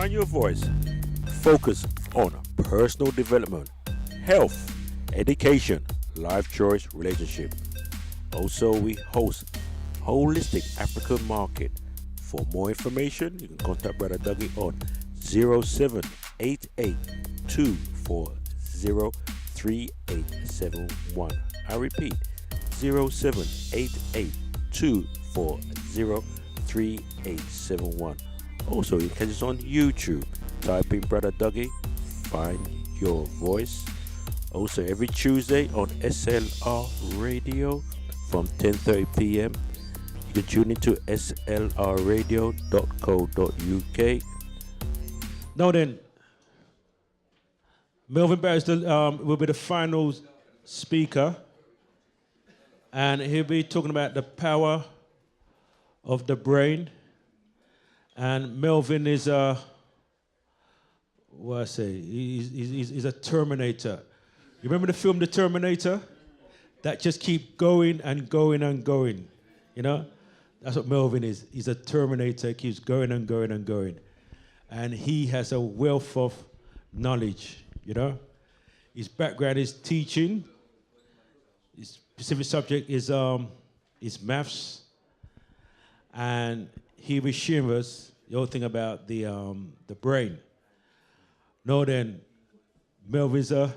find your voice. Focus on personal development, health, education, life choice, relationship. Also, we host Holistic African Market. For more information, you can contact Brother Dougie on 0788-240-3871. I repeat, 0788-240-3871. Also, you can catch us on YouTube. Type in Brother Dougie, find your voice. Also, every Tuesday on SLR Radio from 10:30 p.m. You can tune into slrradio.co.uk. Now then, Melvin Barrett will be the final speaker, and he'll be talking about the power of the brain. And Melvin is he's a Terminator. You remember the film The Terminator? That just keep going and going and going, you know? That's what Melvin is. He's a Terminator, keeps going and going and going. And he has a wealth of knowledge, you know? His background is teaching. His specific subject is maths. And he will share us the whole thing about the brain. Now then, Melvin's a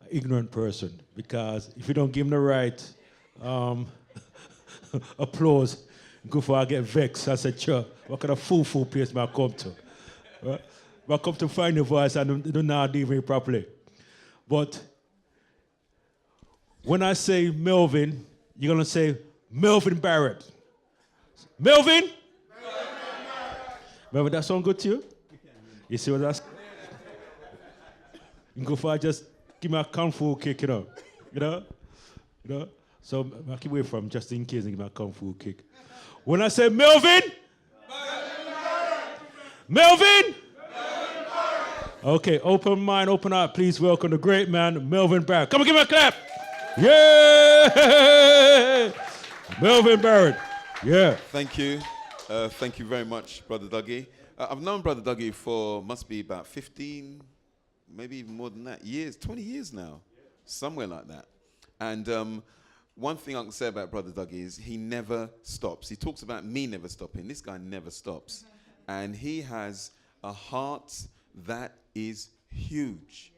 ignorant person, because if you don't give him the right applause, go for I get vexed. I said, sure, what kind of fool place may I come to? Right? I come to find your voice and don't know how to deal with it properly. But when I say Melvin, you're going to say Melvin Barrett. Melvin? Melvin, that sound good to you? You see what that's? You can go for just give me a kung fu kick, you know? You know? So I keep away from just in case and give me a kung fu kick. When I say Melvin? Melvin? Okay, open mind, open heart. Please welcome the great man, Melvin Barrett. Come on, give me a clap. Yeah! Melvin Barrett. Yeah. Thank you. Thank you very much, Brother Dougie. I've known Brother Dougie for, must be about 15, maybe even more than that, years, 20 years now, somewhere like that. And one thing I can say about Brother Dougie is he never stops. He talks about me never stopping. This guy never stops. And he has a heart that is huge.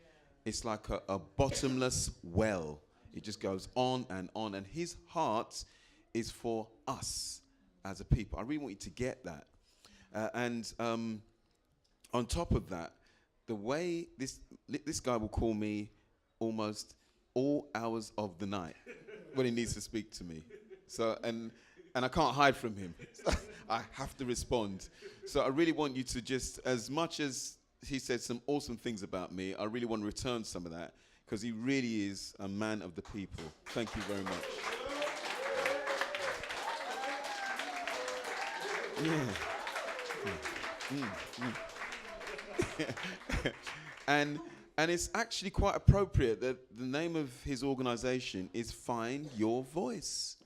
It's like a bottomless well. It just goes on. And his heart is for us as a people. I really want you to get that. On top of that, the way this guy will call me almost all hours of the night when he needs to speak to me. So, and I can't hide from him. I have to respond. So I really want you to just, as much as he said some awesome things about me, I really want to return some of that, because he really is a man of the people. Thank you very much. And it's actually quite appropriate that the name of his organization is Find Your Voice.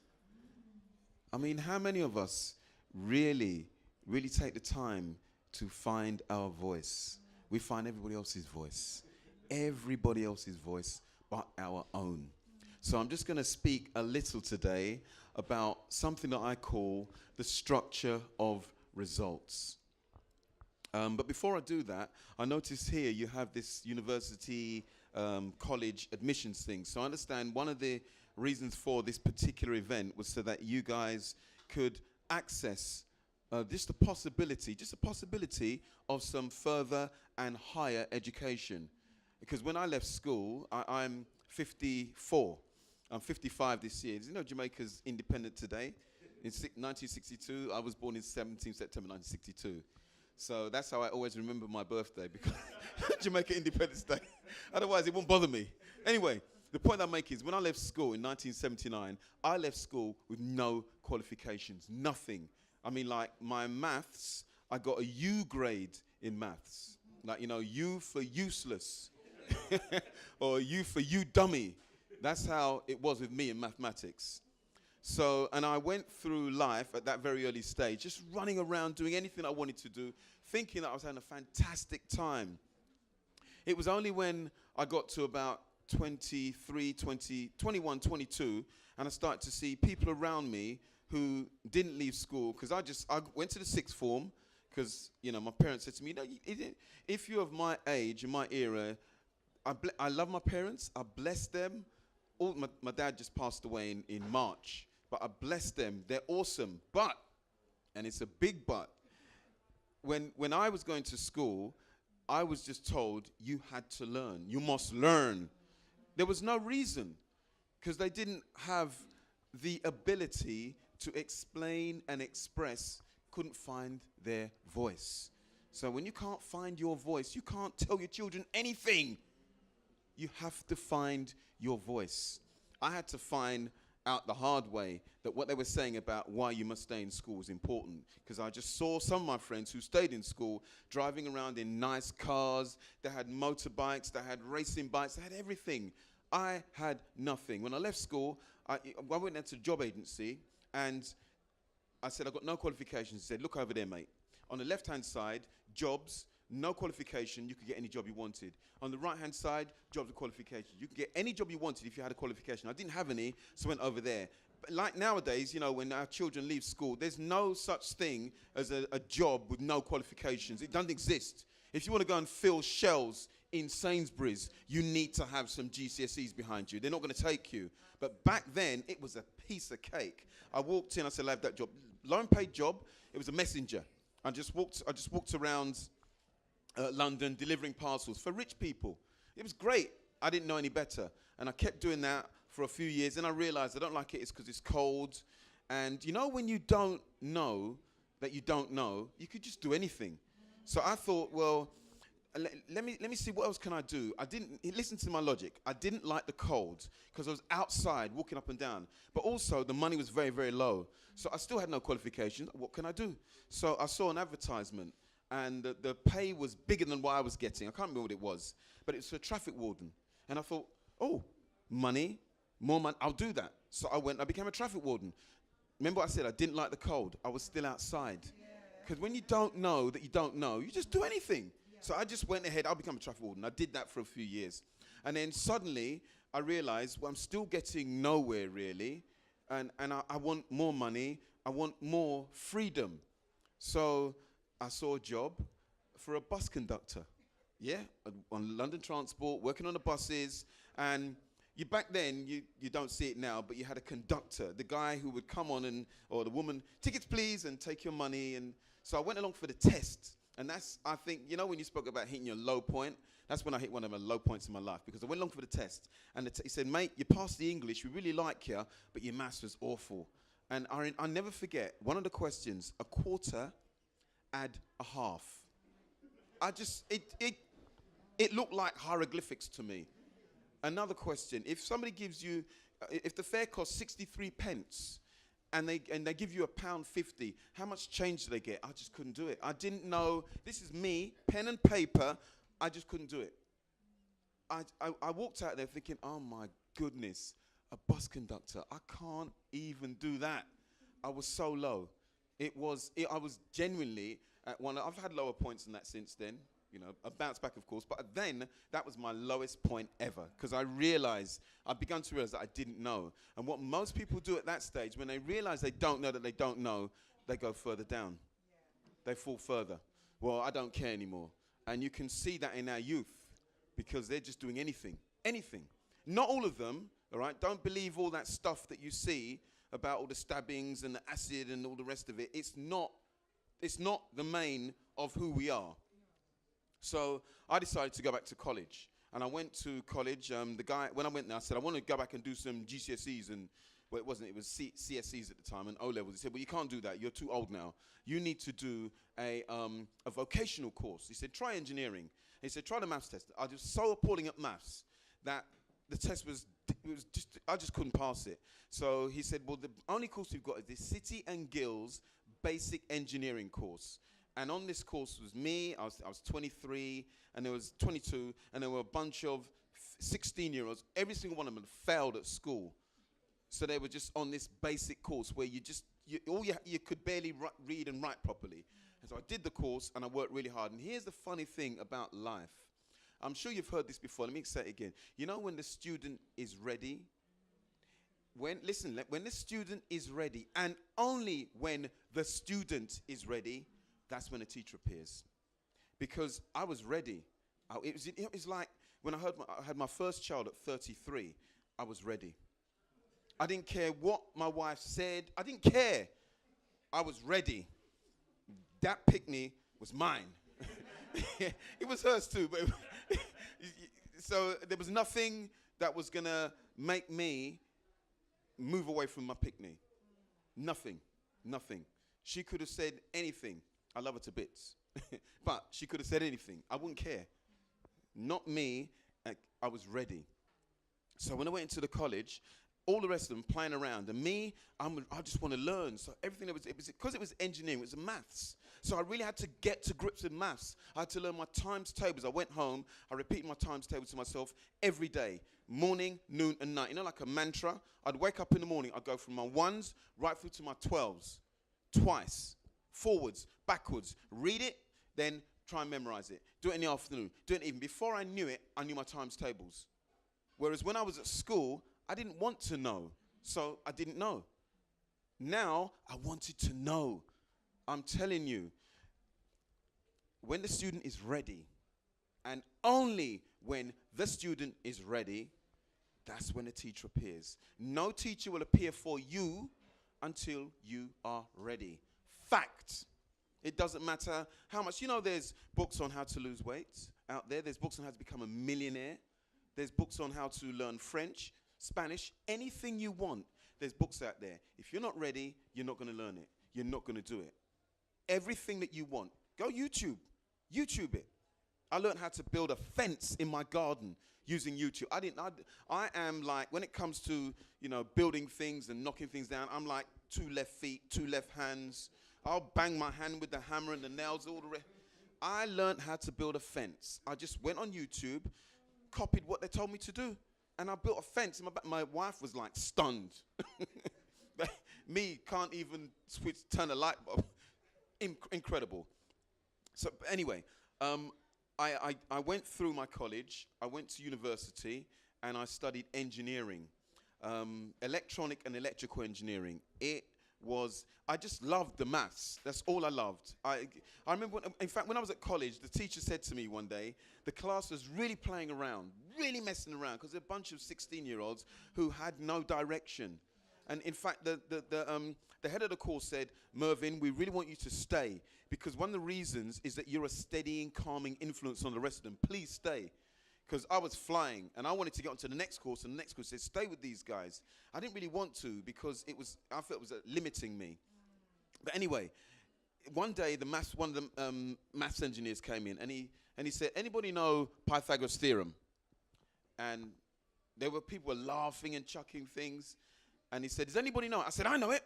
I mean, how many of us really take the time to find our voice? We find everybody else's voice but our own. So I'm just going to speak a little today about something that I call the structure of results. But before I do that, I notice here you have this university, college admissions thing. So I understand one of the reasons for this particular event was so that you guys could access just a possibility of some further and higher education. Because when I left school, I'm 54. I'm 55 this year. Did you know Jamaica's independent today? In 1962, I was born in 17 September 1962. So that's how I always remember my birthday, because Jamaica Independence Day. Otherwise, it won't bother me. Anyway, the point I make is when I left school in 1979, I left school with no qualifications, nothing. I mean, like my maths, I got a U grade in maths. Like, you know, U for useless or U for you dummy. That's how it was with me in mathematics. So, and I went through life at that very early stage, just running around, doing anything I wanted to do, thinking that I was having a fantastic time. It was only when I got to about 23, 20, 21, 22, and I started to see people around me who didn't leave school, because I went to the sixth form, because, my parents said to me, if you're of my age, in my era, I love my parents, I bless them. My dad just passed away in March, but I bless them, they're awesome. But, and it's a big but, when I was going to school, I was just told you had to learn. You must learn. There was no reason, because they didn't have the ability to explain and express, couldn't find their voice. So when you can't find your voice, you can't tell your children anything. You have to find your voice. I had to find out the hard way that what they were saying about why you must stay in school was important, because I just saw some of my friends who stayed in school driving around in nice cars. They had motorbikes, they had racing bikes, they had everything. I had nothing. When I left school, I went down to the job agency and I said, I've got no qualifications. He said, look over there, mate. On the left-hand side, jobs, no qualification, you could get any job you wanted. On the right-hand side, jobs with qualifications. You could get any job you wanted if you had a qualification. I didn't have any, so I went over there. But like nowadays, when our children leave school, there's no such thing as a job with no qualifications. It doesn't exist. If you want to go and fill shelves in Sainsbury's, you need to have some GCSEs behind you. They're not going to take you. But back then, it was a piece of cake. I walked in, I said, I have that job. Low and paid job. It was a messenger. I just walked around London delivering parcels for rich people. It was great. I didn't know any better. And I kept doing that for a few years. Then I realized I don't like it. It's because it's cold. And when you don't know that you don't know, you could just do anything. So I thought, well, let me see, what else can I do? Listen to my logic. I didn't like the cold because I was outside walking up and down. But also the money was very, very low. So I still had no qualifications. What can I do? So I saw an advertisement, and the pay was bigger than what I was getting. I can't remember what it was, but it was for a traffic warden. And I thought, oh, money, more money, I'll do that. So I became a traffic warden. Remember what I said? I didn't like the cold. I was still outside. Because when you don't know that you don't know, you just do anything. So I just went ahead, I'll become a traffic warden. I did that for a few years. And then suddenly I realized, well, I'm still getting nowhere really. And I want more money. I want more freedom. So I saw a job for a bus conductor. Yeah, on London Transport, working on the buses. And back then, you don't see it now, but you had a conductor, the guy who would come on or the woman, tickets please, and take your money. And so I went along for the test. And that's, I think, when you spoke about hitting your low point, that's when I hit one of my low points in my life, because I went along for the test. And he said, mate, you passed the English, we really like you, but your maths was awful. And I'll never forget, one of the questions, a quarter, add a half. It looked like hieroglyphics to me. Another question, if somebody gives you, if the fare costs 63 pence, and they give you £1.50, how much change do they get? I just couldn't do it. I didn't know, this is me, pen and paper, I just couldn't do it. I walked out there thinking, oh my goodness, a bus conductor, I can't even do that. I was so low. I was genuinely at one, I've had lower points than that since then. I bounced back, of course, but then that was my lowest point ever, because I began to realize that I didn't know. And what most people do at that stage, when they realize they don't know that they don't know, they go further down. Yeah. They fall further. Well, I don't care anymore. And you can see that in our youth, because they're just doing anything. Anything. Not all of them, all right? Don't believe all that stuff that you see about all the stabbings and the acid and all the rest of it. It's not the main of who we are. So I decided to go back to college, and I went to college. The guy, when I went there, I said, I want to go back and do some GCSEs, and well, it wasn't, it was CSEs at the time, and O-levels. He said, well, you can't do that. You're too old now. You need to do a vocational course. He said, try engineering. He said, try the maths test. I was so appalling at maths that the test I just couldn't pass it. So he said, well, the only course we've got is the City and Guilds Basic Engineering course. And on this course was me, I was 23, and there was 22, and there were a bunch of 16-year-olds. Every single one of them had failed at school. So they were just on this basic course where you could barely read and write properly. And so I did the course and I worked really hard. And here's the funny thing about life. I'm sure you've heard this before. Let me say it again. You know when the student is ready? When the student is ready, and only when the student is ready, that's when a teacher appears. Because I was ready. It was like when I had my first child at 33, I was ready. I didn't care what my wife said. I didn't care. I was ready. That picnic was mine. It was hers too, but so there was nothing that was going to make me move away from my picnic. Nothing. She could have said anything. I love her to bits. But she could have said anything. I wouldn't care. Not me. I was ready. So when I went into the college, all the rest of them playing around, and me, I just want to learn. So everything because it was engineering, it was maths. So I really had to get to grips with maths. I had to learn my times tables. I went home, I repeated my times tables to myself every day, morning, noon, and night. You know, like a mantra. I'd wake up in the morning, I'd go from my ones right through to my 12s, twice, forwards, backwards, read it, then try and memorize it. Do it in the afternoon, do it even. Before I knew it, I knew my times tables. Whereas when I was at school, I didn't want to know, so I didn't know. Now, I wanted to know. I'm telling you, when the student is ready, and only when the student is ready, that's when the teacher appears. No teacher will appear for you until you are ready. Fact. It doesn't matter how much. You know, there's books on how to lose weight out there. There's books on how to become a millionaire. There's books on how to learn French, Spanish, anything you want. There's books out there. If you're not ready, you're not going to learn it. You're not going to do it. Everything that you want, go YouTube. YouTube it. I learned how to build a fence in my garden using YouTube. I am like, when it comes to, building things and knocking things down, I'm like 2 left feet, 2 left hands. I'll bang my hand with the hammer and the nails, all the rest. I learned how to build a fence. I just went on YouTube, copied what they told me to do, and I built a fence in my back. My wife was like stunned. Me can't even turn a light bulb. Incredible. So anyway, I went through my college. I went to university, and I studied engineering, electronic and electrical engineering. I just loved the maths. That's all I loved. I remember, in fact, when I was at college, the teacher said to me one day, the class was really playing around, really messing around, because they're a bunch of 16-year-olds who had no direction. And in fact, the head of the course said, Mervin, we really want you to stay, because one of the reasons is that you're a steadying, calming influence on the rest of them. Please stay. Because I was flying, and I wanted to get on to the next course, and the next course said, stay with these guys. I didn't really want to, because I felt it was limiting me. But anyway, one day, one of the maths engineers came in, and he said, anybody know Pythagoras' theorem? And people were laughing and chucking things. And he said, does anybody know it? I said, I know it.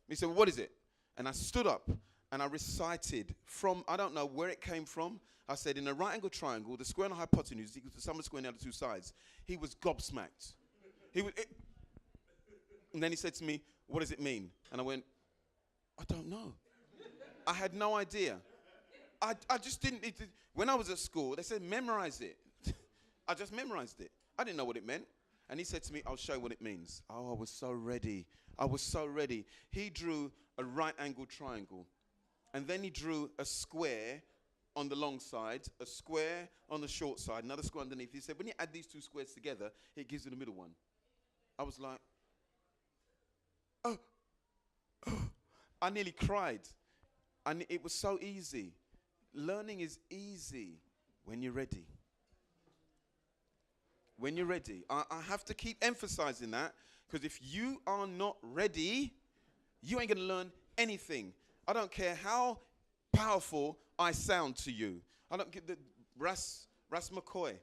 He said, well, what is it? And I stood up, and I recited from, I don't know where it came from. I said, in a right-angle triangle, the square and the hypotenuse is equal to the sum of the square and the other two sides. He was gobsmacked. And then he said to me, what does it mean? And I went, I don't know. I had no idea. I just didn't. When I was at school, they said, memorize it. I just memorized it. I didn't know what it meant. And he said to me, I'll show you what it means. Oh, I was so ready. I was so ready. He drew a right-angled triangle. And then he drew a square on the long side, a square on the short side, another square underneath. He said, when you add these two squares together, it gives you the middle one. I was like, oh. I nearly cried. And it was so easy. Learning is easy when you're ready. When you're ready. I have to keep emphasizing that, because if you are not ready, you ain't going to learn anything. I don't care how powerful I sound to you. I don't get the Ras McCoy.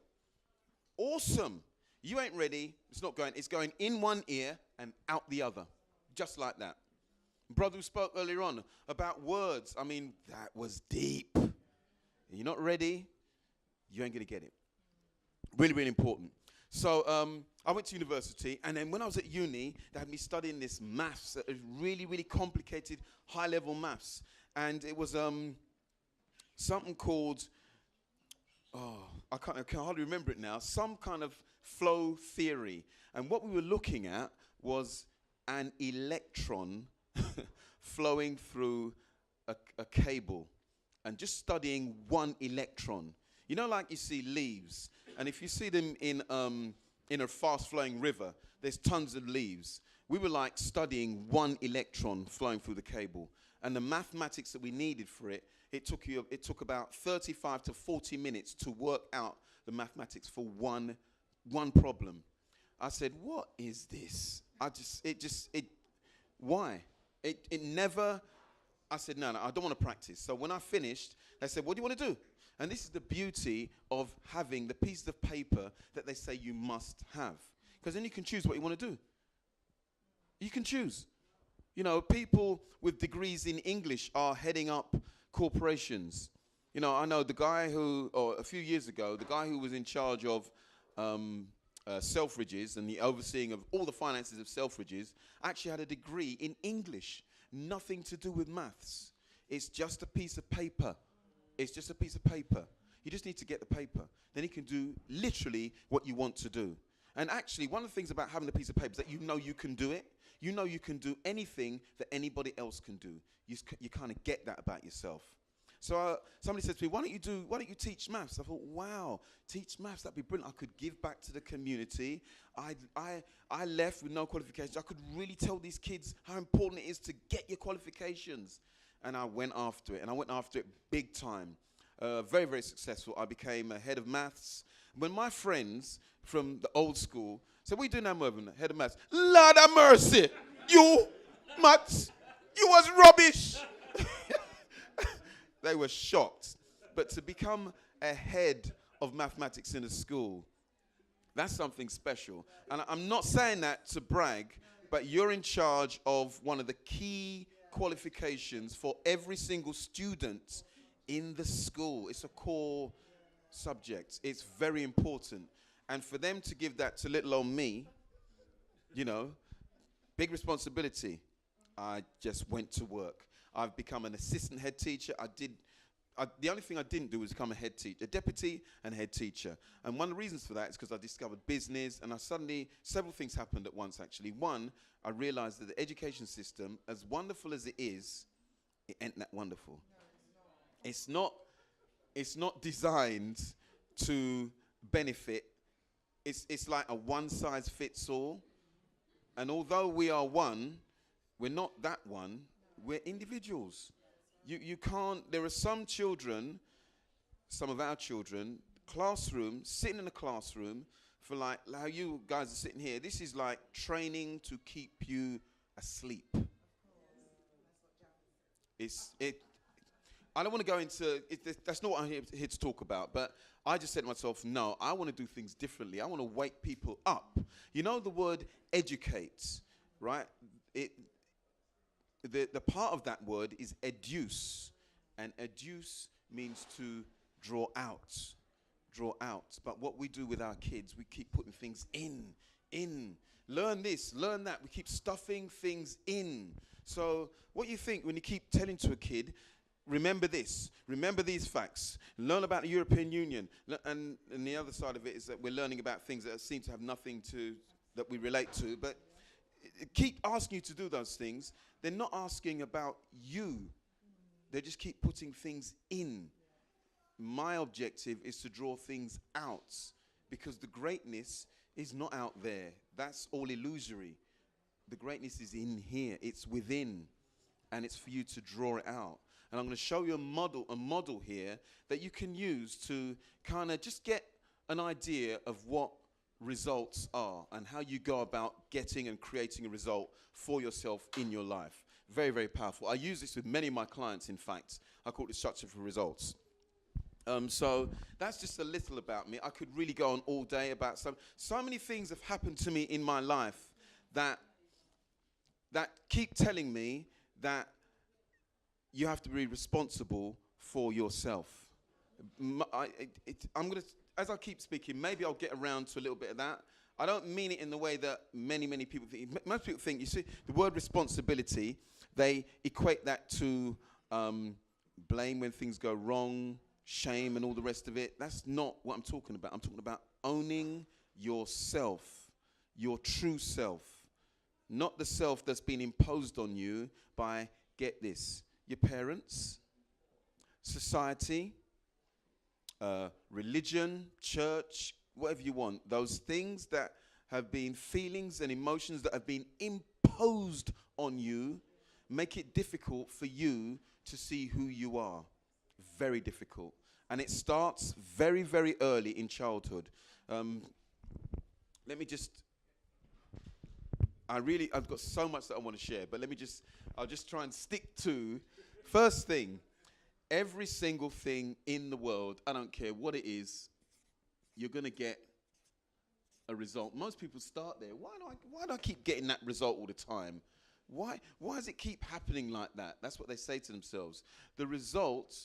Awesome. You ain't ready. It's not going. It's going in one ear and out the other. Just like that. Brother who spoke earlier on about words. I mean, that was deep. You're not ready, you ain't going to get it. Really, really important. So I went to university, and then when I was at uni, they had me studying this maths, really, really complicated, high-level maths. And it was something called, I can hardly remember it now, some kind of flow theory. And what we were looking at was an electron flowing through a cable and just studying one electron. You know, like you see leaves, and if you see them in a fast-flowing river, there's tons of leaves. We were like studying one electron flowing through the cable, and the mathematics that we needed for it, it took about 35 to 40 minutes to work out the mathematics for one problem. I said, "What is this?" Why? It never. I said, no, I don't want to practice. So when I finished, they said, "What do you want to do?" And this is the beauty of having the pieces of paper that they say you must have. Because then you can choose what you want to do. You can choose. You know, people with degrees in English are heading up corporations. You know, I know the guy a few years ago, the guy who was in charge of Selfridges and the overseeing of all the finances of Selfridges actually had a degree in English. Nothing to do with maths. It's just a piece of paper. It's just a piece of paper. You just need to get the paper. Then you can do literally what you want to do. And actually, one of the things about having a piece of paper is that you know you can do it. You know you can do anything that anybody else can do. You kind of get that about yourself. So somebody said to me, why don't you teach maths? I thought, wow, teach maths, that'd be brilliant. I could give back to the community. I left with no qualifications. I could really tell these kids how important it is to get your qualifications. And I went after it, and I went after it big time. Very, very successful. I became a head of maths. When my friends from the old school said, "What are you doing now, Melvin, head of maths?" "Lord have mercy, you, maths, you was rubbish." They were shocked. But to become a head of mathematics in a school, that's something special. And I'm not saying that to brag, but you're in charge of one of the key qualifications for every single student in the school. It's a core subject. It's very important. And for them to give that to little old me, you know, big responsibility. I just went to work. I've become an assistant head teacher. The only thing I didn't do was become a head teacher, a deputy and head teacher. And one of the reasons for that is because I discovered business, and several things happened at once, actually. One, I realized that the education system, as wonderful as it is, it ain't that wonderful. It's not designed to benefit. It's like a one-size-fits-all. And although we are one, we're not that one. We're individuals. You can't, there are some children, some of our children, sitting in a classroom for like how you guys are sitting here. This is like training to keep you asleep. I don't want to go into it. That's not what I'm here to talk about. But I just said to myself, no, I want to do things differently. I want to wake people up. You know the word educate, right? The part of that word is educe. And educe means to draw out. Draw out. But what we do with our kids, we keep putting things in. Learn this, learn that. We keep stuffing things in. So what you think when you keep telling to a kid, remember this, remember these facts, learn about the European Union. And the other side of it is that we're learning about things that seem to have nothing that we relate to. But keep asking you to do those things. They're not asking about you. They just keep putting things in. My objective is to draw things out, because the greatness is not out there. That's all illusory. The greatness is in here. It's within, and it's for you to draw it out. And I'm going to show you a model here that you can use to kind of just get an idea of what results are and how you go about getting and creating a result for yourself in your life. Very, very powerful. I use this with many of my clients, in fact. I call it structure for results. So that's just a little about me. I could really go on all day about so many things have happened to me in my life that keep telling me that you have to be responsible for yourself. I'm going to, as I keep speaking, maybe I'll get around to a little bit of that. I don't mean it in the way that many people think. Most people think, you see, the word responsibility, they equate that to blame when things go wrong, shame and all the rest of it. That's not what I'm talking about. I'm talking about owning yourself, your true self, not the self that's been imposed on you by, get this, your parents, society, religion, church, whatever you want. Those things that have been feelings and emotions that have been imposed on you make it difficult for you to see who you are. Very difficult. And it starts very, very early in childhood. Let me just, I've got so much that I want to share, but I'll just try and stick to, first thing, every single thing in the world, I don't care what it is, you're going to get a result. Most people start there. Why do I keep getting that result all the time? Why does it keep happening like that? That's what they say to themselves. The result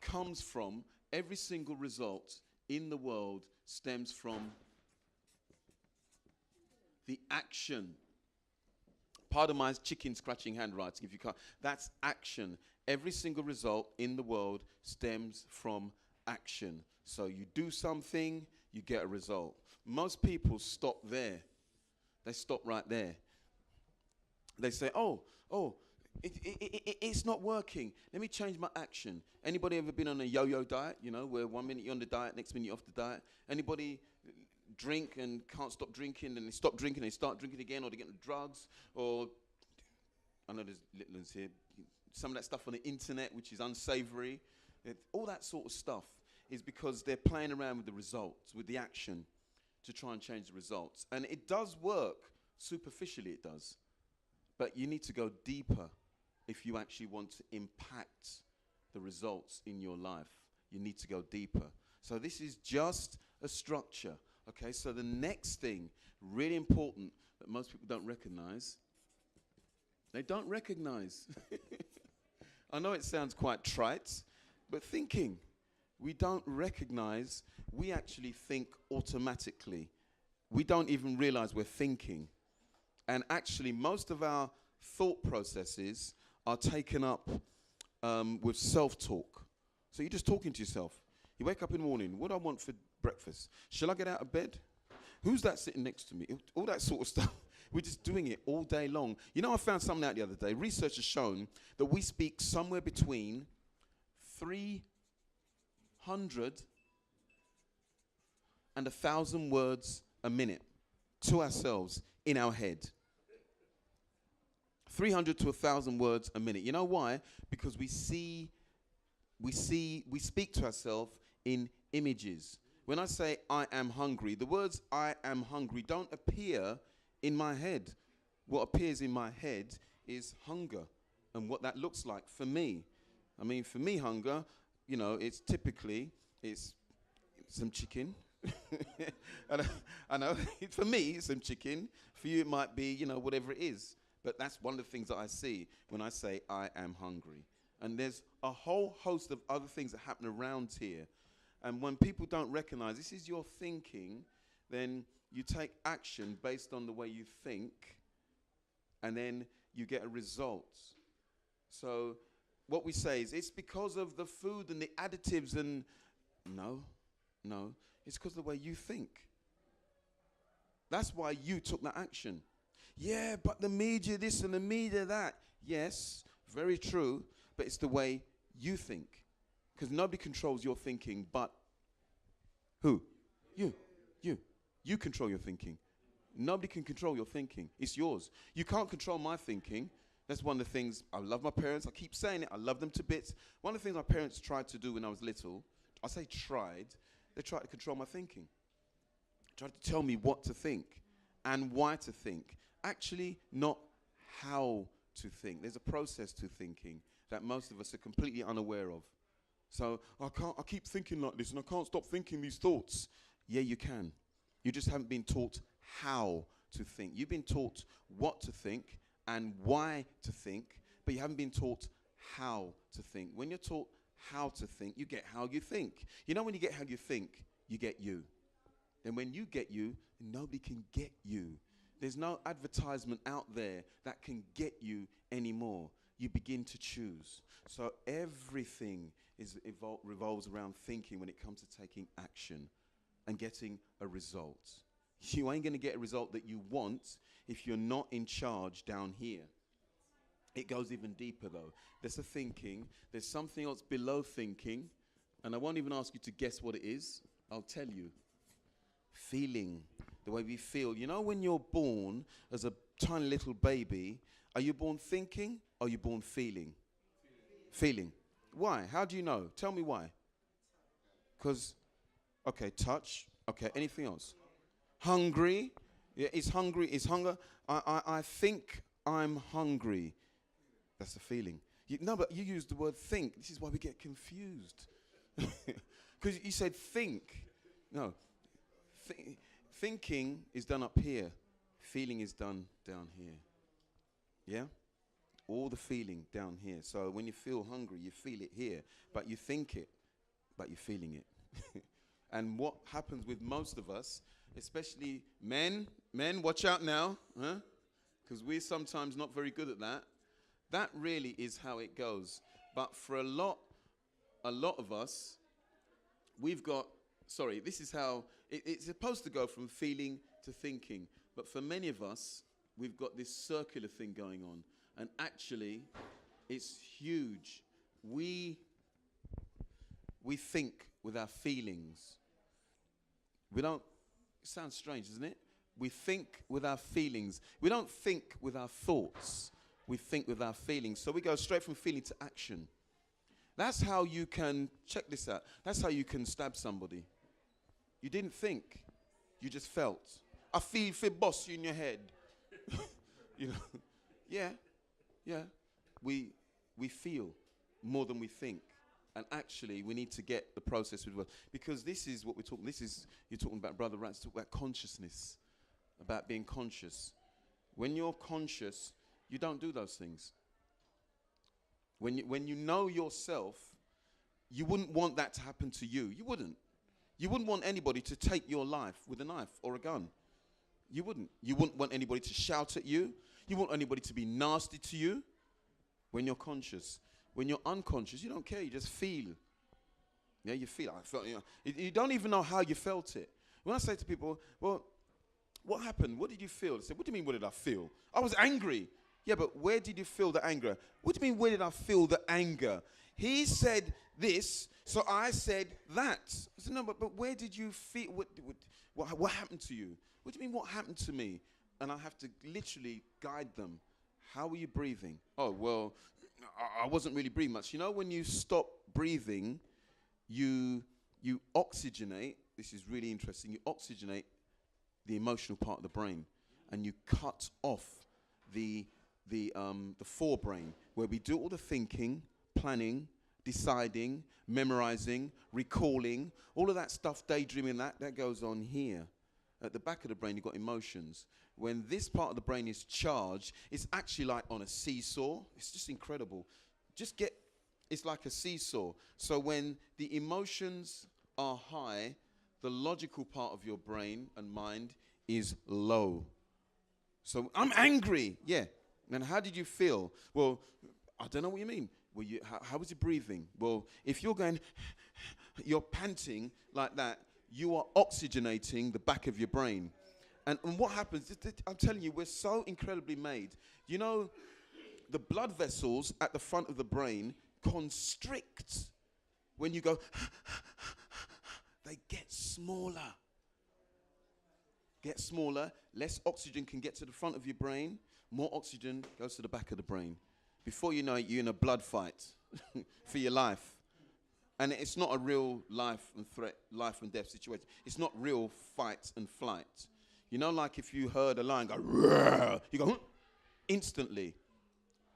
comes from, every single result in the world stems from the action. Pardon my chicken scratching handwriting if you can't. That's action. Every single result in the world stems from action. So you do something, you get a result. Most people stop there. They stop right there. They say, it's not working. Let me change my action. Anybody ever been on a yo-yo diet, where 1 minute you're on the diet, next minute you're off the diet? Anybody drink and can't stop drinking, and they stop drinking, they start drinking again, or they get into drugs, or, I know there's little ones here, some of that stuff on the internet, which is unsavory. All that sort of stuff is because they're playing around with the results, with the action, to try and change the results. And it does work. Superficially it does. But you need to go deeper if you actually want to impact the results in your life. You need to go deeper. So this is just a structure. Okay, so the next thing, really important, that most people don't recognize, they don't recognize. I know it sounds quite trite, but thinking. We don't recognize, we actually think automatically. We don't even realize we're thinking. And actually, most of our thought processes are taken up with self-talk. So you're just talking to yourself. You wake up in the morning, what do I want for breakfast? Shall I get out of bed? Who's that sitting next to me? All that sort of stuff. We're just doing it all day long. I found something out the other day. Research has shown that we speak somewhere between 300 and 1,000 words a minute to ourselves in our head. 300 to 1,000 words a minute. You know why? Because we speak to ourselves in images. When I say I am hungry, the words I am hungry don't appear in my head. What appears in my head is hunger and what that looks like for me. I mean, for me, hunger, it's typically, it's some chicken. I know, for me, it's some chicken. For you, it might be, whatever it is. But that's one of the things that I see when I say I am hungry. And there's a whole host of other things that happen around here. And when people don't recognize this is your thinking, then you take action based on the way you think, and then you get a result. So what we say is it's because of the food and the additives and no, it's because of the way you think. That's why you took that action. Yeah, but the media this and the media that. Yes, very true, but it's the way you think. Because nobody controls your thinking but who? You. You control your thinking. Nobody can control your thinking. It's yours. You can't control my thinking. That's one of the things. I love my parents. I keep saying it. I love them to bits. One of the things my parents tried to do when I was little, I say tried, they tried to control my thinking. Tried to tell me what to think and why to think. Actually, not how to think. There's a process to thinking that most of us are completely unaware of. So I keep thinking like this and I can't stop thinking these thoughts. Yeah, you can. You just haven't been taught how to think. You've been taught what to think and why to think, but you haven't been taught how to think. When you're taught how to think, you get how you think. You know, when you get how you think, you get you. And when you get you, nobody can get you. There's no advertisement out there that can get you anymore. You begin to choose. So everything revolves around thinking when it comes to taking action and getting a result. You ain't going to get a result that you want if you're not in charge down here. It goes even deeper, though. There's a thinking. There's something else below thinking. And I won't even ask you to guess what it is. I'll tell you. Feeling. The way we feel. You know, when you're born as a tiny little baby, are you born thinking or are you born feeling? Feeling. Why? How do you know? Tell me why. Because, okay, touch. Okay, anything else? Hungry. Yeah, is hungry. Is hunger. I think I'm hungry. That's a feeling. No, but you use the word think. This is why we get confused. Because you said think. No. Thinking is done up here. Feeling is done down here. Yeah? All the feeling down here. So when you feel hungry, you feel it here. But you think it, but you're feeling it. And what happens with most of us, especially men, watch out now, because we're sometimes not very good at that. That really is how it goes. But for a lot of us, we've got, this is how, it's supposed to go from feeling to thinking. But for many of us, we've got this circular thing going on. And actually, it's huge. We think with our feelings. We don't, it sounds strange, doesn't it? We think with our feelings. We don't think with our thoughts. We think with our feelings. So we go straight from feeling to action. That's how you can, check this out, that's how you can stab somebody. You didn't think, you just felt. I feel boss you in your head. You know, yeah. We feel more than we think. And actually, we need to get the process with, because this is what we're talking, you're talking about, Brother Rats, talk about consciousness, about being conscious. When you're conscious, you don't do those things. When you know yourself, you wouldn't want that to happen to you. You wouldn't. You wouldn't want anybody to take your life with a knife or a gun. You wouldn't. You wouldn't want anybody to shout at you. You wouldn't want anybody to be nasty to you when you're conscious. When you're unconscious, you don't care. You just feel. Yeah, you feel. I felt. You know, you don't even know how you felt it. When I say to people, well, what happened? What did you feel? They say, what do you mean, what did I feel? I was angry. Yeah, but where did you feel the anger? What do you mean, where did I feel the anger? He said this, so I said that. I said, no, but where did you feel? What happened to you? What do you mean, what happened to me? And I have to literally guide them. How were you breathing? Oh, well, I wasn't really breathing much. You know, when you stop breathing, you oxygenate. This is really interesting. You oxygenate the emotional part of the brain, and you cut off the forebrain, where we do all the thinking, planning, deciding, memorizing, recalling, all of that stuff, daydreaming, that goes on here. At the back of the brain, you've got emotions. When this part of the brain is charged, it's actually like on a seesaw. It's just incredible. It's like a seesaw. So when the emotions are high, the logical part of your brain and mind is low. So I'm angry. Yeah. And how did you feel? Well, I don't know what you mean. Well, how was your breathing? Well, if you're panting like that, you are oxygenating the back of your brain. And what happens, I'm telling you, we're so incredibly made. You know, the blood vessels at the front of the brain constrict when you go, they get smaller. Get smaller, less oxygen can get to the front of your brain, more oxygen goes to the back of the brain. Before you know it, you're in a blood fight for your life. And it's not a real life and death situation. It's not real fight and flight. You know, like if you heard a lion go, "Roar," you go, instantly.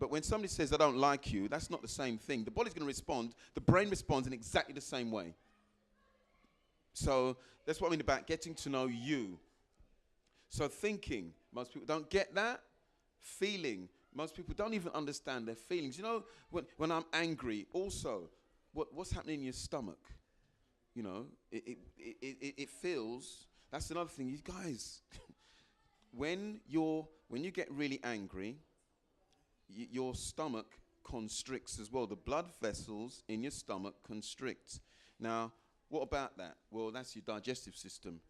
But when somebody says, I don't like you, that's not the same thing. The body's going to respond. The brain responds in exactly the same way. So that's what I mean about getting to know you. So thinking, most people don't get that. Feeling, most people don't even understand their feelings. You know, when I'm angry, also, what's happening in your stomach. You know, it feels. That's another thing, you guys. when you get really angry, your stomach constricts as well. The blood vessels in your stomach constrict. Now, what about that? Well, that's your digestive system.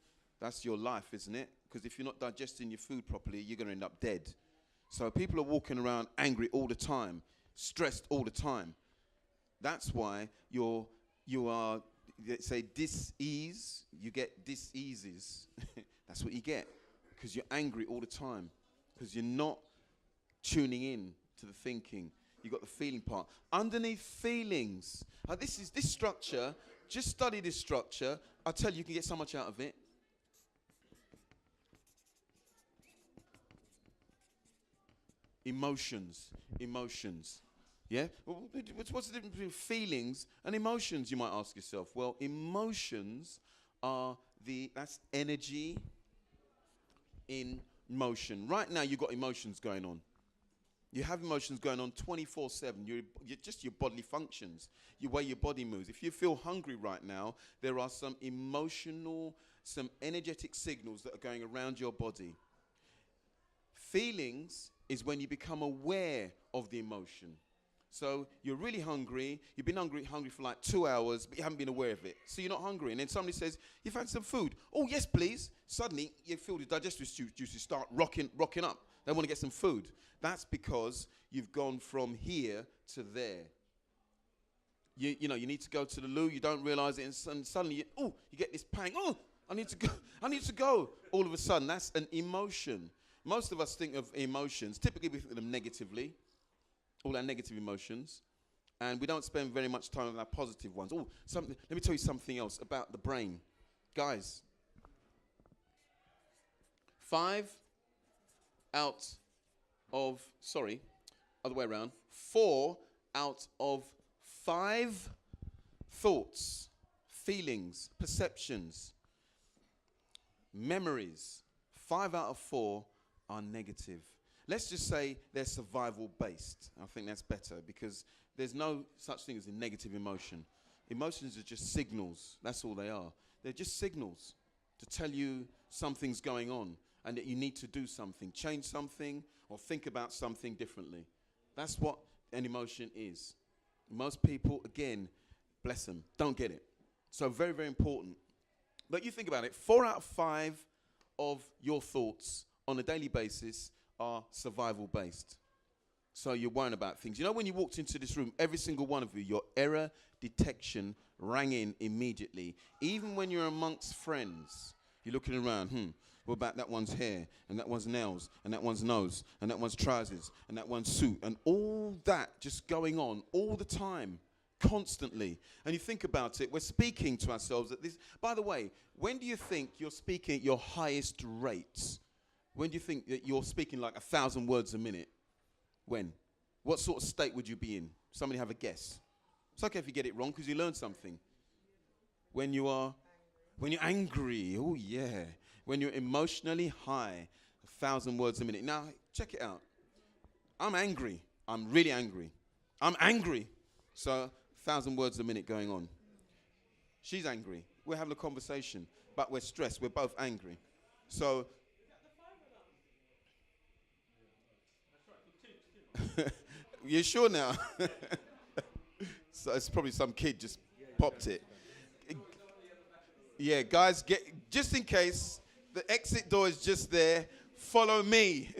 That's your life, isn't it? Because if you're not digesting your food properly, you're going to end up dead. So people are walking around angry all the time, stressed all the time. That's why you are, let's say, dis-ease. You get dis-eases. That's what you get. Because you're angry all the time. Because you're not tuning in to the thinking. You've got the feeling part. Underneath feelings. This structure, just study this structure. I'll tell you, you can get so much out of it. Emotions. Yeah? Well, what's the difference between feelings and emotions, you might ask yourself? Well, emotions are that's energy in motion. Right now, you've got emotions going on. You have emotions going on 24/7. You're just your bodily functions, your way your body moves. If you feel hungry right now, there are some emotional, some energetic signals that are going around your body. Feelings is when you become aware of the emotion. So you're really hungry. You've been hungry for like 2 hours, but you haven't been aware of it. So you're not hungry. And then somebody says, "You've had some food." "Oh, yes, please." Suddenly, you feel the digestive juices start rocking up. They want to get some food. That's because you've gone from here to there. You know, you need to go to the loo. You don't realize it, and suddenly, you get this pang. "Oh, I need to go. I need to go." All of a sudden, that's an emotion. Most of us think of emotions. Typically, we think of them negatively. All our negative emotions. And we don't spend very much time on our positive ones. Let me tell you something else about the brain. Guys, 4 out of 5 thoughts, feelings, perceptions, memories, 5 out of 4 are negative. Let's just say they're survival based. I think that's better because there's no such thing as a negative emotion. Emotions are just signals. That's all they are. They're just signals to tell you something's going on and that you need to do something, change something, or think about something differently. That's what an emotion is. Most people, again, bless them, don't get it. So very, very important. But you think about it, 4 out of 5 of your thoughts on a daily basis are survival based. So you're worrying about things. You know, when you walked into this room, every single one of you, your error detection rang in immediately. Even when you're amongst friends, you're looking around, what about that one's hair, and that one's nails, and that one's nose, and that one's trousers, and that one's suit, and all that just going on all the time, constantly. And you think about it, we're speaking to ourselves at this. By the way, when do you think you're speaking at your highest rates? When do you think that you're speaking like 1,000 words a minute? When? What sort of state would you be in? Somebody have a guess. It's okay if you get it wrong because you learned something. When you're angry. Oh, yeah. When you're emotionally high, 1,000 words a minute. Now, check it out. I'm angry. I'm really angry. I'm angry. So, 1,000 words a minute going on. She's angry. We're having a conversation, but we're stressed. We're both angry. So, you sure now? So it's probably some kid just popped it. Yeah, guys, just in case, the exit door is just there. Follow me.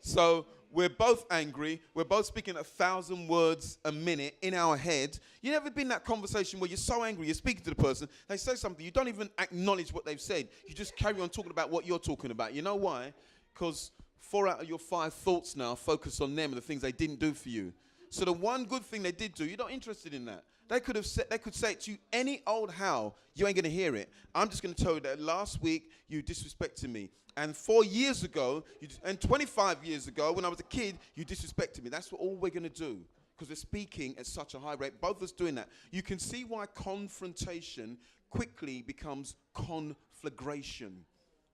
So we're both angry. We're both speaking 1,000 words a minute in our head. You never been in that conversation where you're so angry, you're speaking to the person, they say something, you don't even acknowledge what they've said. You just carry on talking about what you're talking about. You know why? Because 4 out of your 5 thoughts now focus on them and the things they didn't do for you. So the one good thing they did do, you're not interested in that. They could say it to you any old how. You ain't going to hear it. I'm just going to tell you that last week you disrespected me. And 4 years ago, and 25 years ago, when I was a kid, you disrespected me. That's what all we're going to do. Because we're speaking at such a high rate. Both of us doing that. You can see why confrontation quickly becomes conflagration.